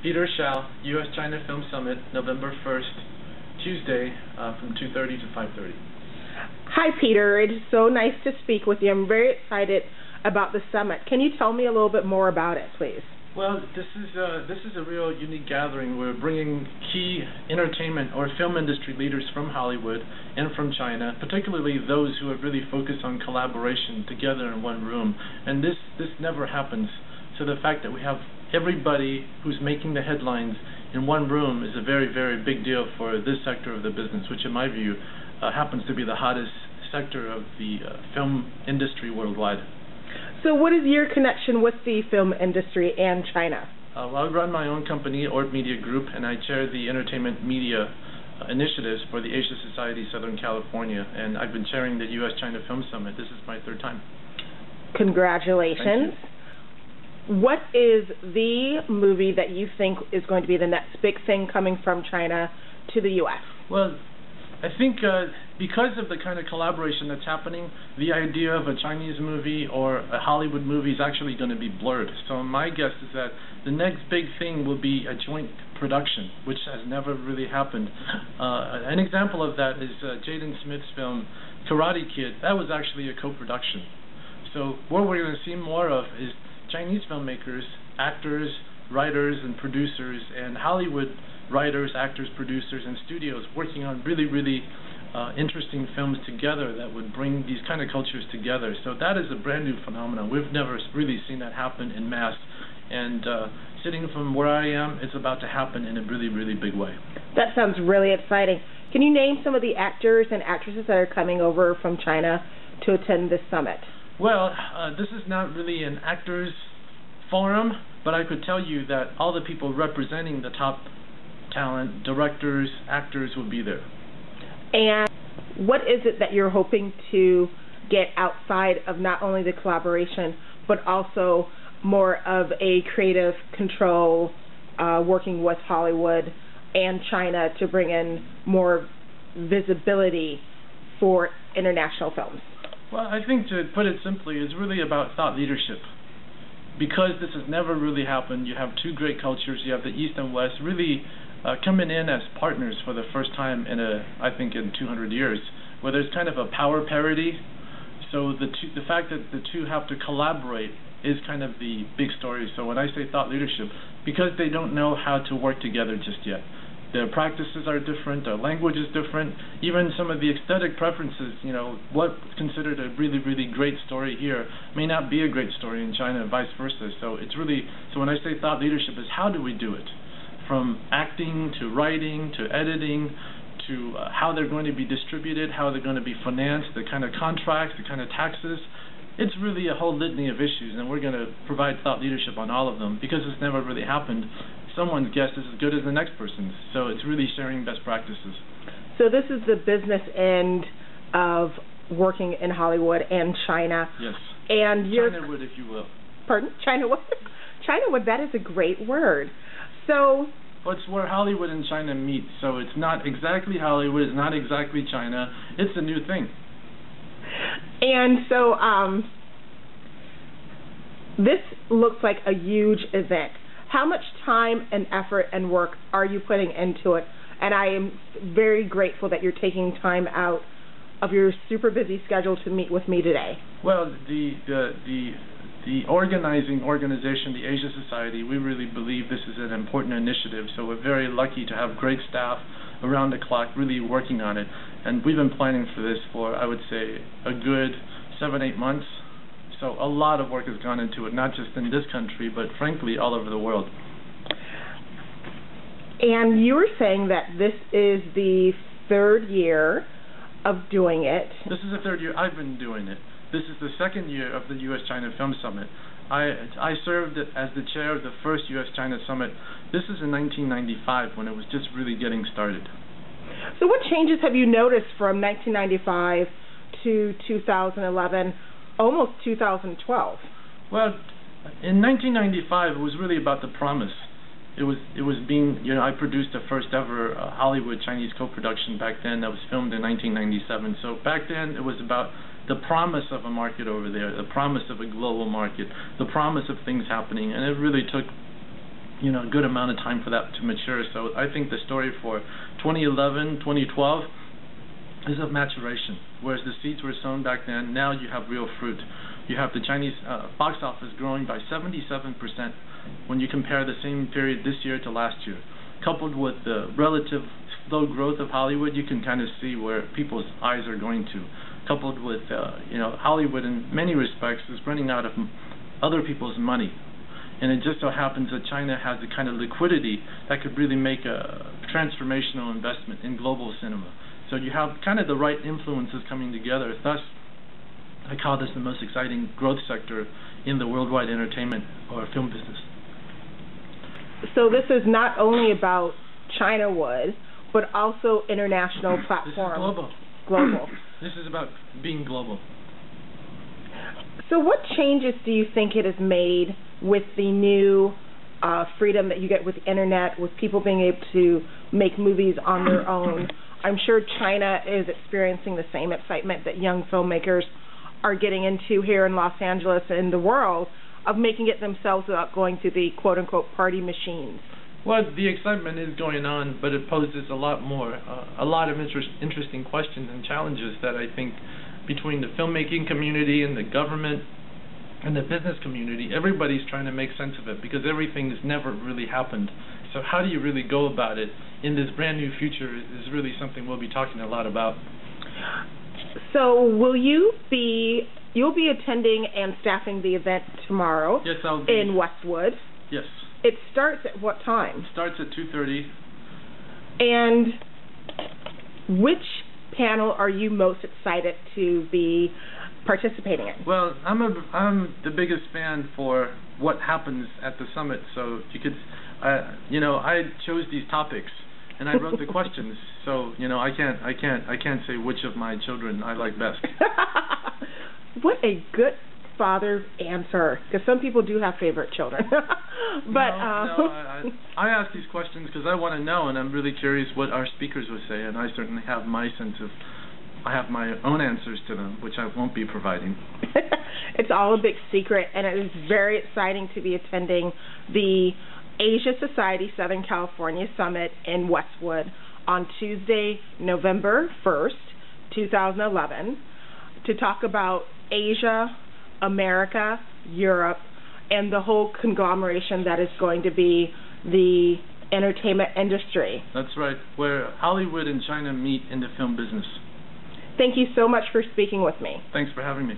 Peter Shiao, U.S.-China Film Summit, November 1st, Tuesday, from 2:30 to 5:30. Hi, Peter. It is so nice to speak with you. I'm very excited about the summit. Can you tell me a little bit more about it, please? Well, this is a real unique gathering. We're bringing key entertainment or film industry leaders from Hollywood and from China, particularly those who have really focused on collaboration together in one room. And this never happens. So the fact that we have everybody who's making the headlines in one room is a very, very big deal for this sector of the business, which in my view happens to be the hottest sector of the film industry worldwide. So what is your connection with the film industry and China? Well, I run my own company, Orb Media Group, and I chair the entertainment media initiatives for the Asia Society Southern California, and I've been chairing the U.S.-China Film Summit. This is my third time. Congratulations. Thank you. What is the movie that you think is going to be the next big thing coming from China to the U.S.? Well, I think because of the kind of collaboration that's happening, the idea of a Chinese movie or a Hollywood movie is actually going to be blurred. So my guess is that the next big thing will be a joint production, which has never really happened. An example of that is Jaden Smith's film Karate Kid. That was actually a co-production. So what we're going to see more of is Chinese filmmakers, actors, writers, and producers, and Hollywood writers, actors, producers, and studios working on really, really interesting films together that would bring these kind of cultures together. So that is a brand new phenomenon. We've never really seen that happen en masse. And sitting from where I am, it's about to happen in a really, really big way. That sounds really exciting. Can you name some of the actors and actresses that are coming over from China to attend this summit? Well, this is not really an actors forum, but I could tell you that all the people representing the top talent, directors, actors will be there. And what is it that you're hoping to get outside of not only the collaboration, but also more of a creative control working with Hollywood and China to bring in more visibility for international films? Well, I think to put it simply, it's really about thought leadership. Because this has never really happened, you have two great cultures, you have the East and West, really coming in as partners for the first time I think in 200 years, where there's kind of a power parity. So the fact that the two have to collaborate is kind of the big story. So when I say thought leadership, because they don't know how to work together just yet. Their practices are different, their language is different, even some of the aesthetic preferences, what's considered a really, really great story here may not be a great story in China and vice versa. So when I say thought leadership is how do we do it? From acting to writing to editing to how they're going to be distributed, how they're going to be financed, the kind of contracts, the kind of taxes. It's really a whole litany of issues, and we're going to provide thought leadership on all of them because it's never really happened. Someone's guess is as good as the next person's, so it's really sharing best practices. So this is the business end of working in Hollywood and China. Yes. And Chinawood, if you will. Pardon? Chinawood? Chinawood, that is a great word. So... Well, it's where Hollywood and China meet, so it's not exactly Hollywood, it's not exactly China, it's a new thing. And so this looks like a huge event. How much time and effort and work are you putting into it? And I am very grateful that you're taking time out of your super busy schedule to meet with me today. Well, the organizing organization, the Asia Society, we really believe this is an important initiative, so we're very lucky to have great staff around the clock really working on it. And we've been planning for this for, I would say, a good 7-8 months. So a lot of work has gone into it, not just in this country, but frankly all over the world. And you were saying that this is the third year of doing it. This is the third year I've been doing it. This is the second year of the U.S.-China Film Summit. I served as the chair of the first U.S.-China Summit. This is in 1995 when it was just really getting started. So what changes have you noticed from 1995 to 2011, almost 2012? Well, in 1995 it was really about the promise. It was being, I produced the first ever Hollywood Chinese co-production back then that was filmed in 1997. So back then it was about the promise of a market over there, the promise of a global market, the promise of things happening, and it really took a good amount of time for that to mature. So I think the story for 2011, 2012 is of maturation. Whereas the seeds were sown back then, now you have real fruit. You have the Chinese box office growing by 77% when you compare the same period this year to last year. Coupled with the relative slow growth of Hollywood, you can kind of see where people's eyes are going to. Coupled with, Hollywood in many respects is running out of other people's money. And it just so happens that China has the kind of liquidity that could really make a transformational investment in global cinema. So you have kind of the right influences coming together. Thus, I call this the most exciting growth sector in the worldwide entertainment or film business. So this is not only about Chinawood, but also international platforms. This is global. Global. This is about being global. So what changes do you think it has made with the new freedom that you get with the internet, with people being able to make movies on their own? I'm sure China is experiencing the same excitement that young filmmakers are getting into here in Los Angeles and the world, of making it themselves without going to the quote-unquote party machines. Well, the excitement is going on, but it poses a lot more, a lot of interesting questions and challenges that I think between the filmmaking community and the government and the business community, everybody's trying to make sense of it, because everything has never really happened. So how do you really go about it in this brand new future is really something we'll be talking a lot about. So you'll be attending and staffing the event tomorrow. Yes, I'll be. In Westwood. Yes. It starts at what time? It starts at 2:30. And which panel are you most excited to be participating in? Well, I'm the biggest fan for what happens at the summit. So you could, I chose these topics and I wrote the questions. So I can't say which of my children I like best. What a good father answer, because some people do have favorite children. But I ask these questions because I want to know, and I'm really curious what our speakers will say, and I certainly have my sense of, I have my own answers to them, which I won't be providing. It's all a big secret, and it is very exciting to be attending the Asia Society Southern California Summit in Westwood on Tuesday, November 1st, 2011, to talk about Asia, America, Europe, and the whole conglomeration that is going to be the entertainment industry. That's right, where Hollywood and China meet in the film business. Thank you so much for speaking with me. Thanks for having me.